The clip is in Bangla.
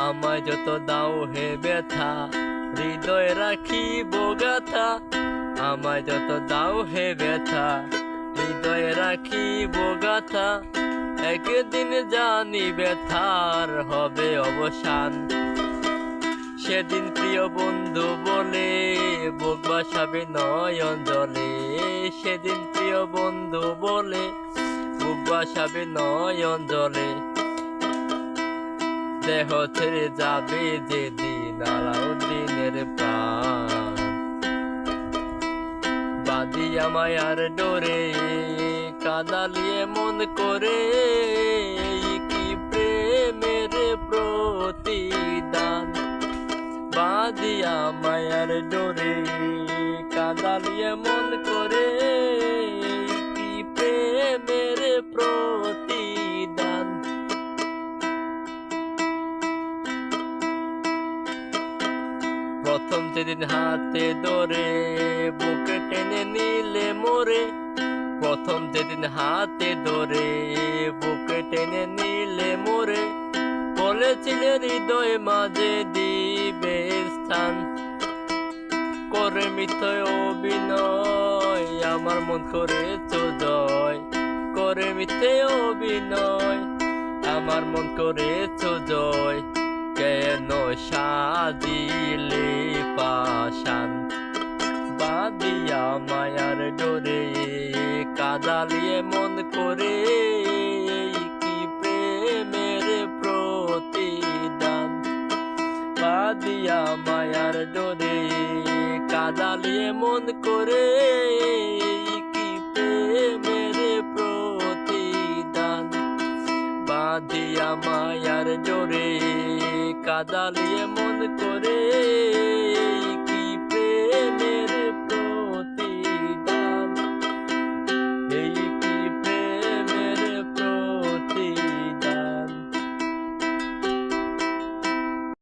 আমায় যত দাও হে ব্যথা, হৃদয়ে রাখিব গাথা। আমায় যত দাও হে ব্যথা, হৃদয়ে রাখিব গাথা। একদিন জানি ব্যথার হবে অবসান। সেদিন প্রিয় বন্ধু বলে বুক বাসাবে নয়ন জলে। সেদিন প্রিয় বন্ধু বলে বুক বাসাবে নয়ন জলে। দেহ ছেড়ে যাবে যেদিন আলাউদ্দিনের প্রাণ। বাঁধিয়া মায়ার ডোরে কাঁদালিয়ে মন করে, কি প্রেমের প্রতিদান। বাঁধিয়া মায়ার ডোরে কাঁদালিয়ে মন করে, কি প্রেমের প্রতিদান। প্রথম যেদিন হাতে ধরে বুকে টেনে নিলে মোরে। প্রথম যেদিন হাতে ধরে বুকে টেনে নিলে মোরে। বলেছিলে হৃদয় মাঝে দিবে স্থান। করে মিথ্যয় অভিনয় আমার মন করেছ জয়। করে মিথ্যে অভিনয় আমার মন করেছ জয়। কেন সাজিলে পাষাণ, বাঁধিয়া মায়ার ডোরে কাঁদালিয়ে মন করে, কি প্রেমের প্রতিদান। বাঁধিয়া মায়ার ডোরে কাঁদালিয়ে মন করে, কি প্রেমের প্রতিদান। বাঁধিয়া মায়ার ডোরে কাঁদালিয়ে মন করে।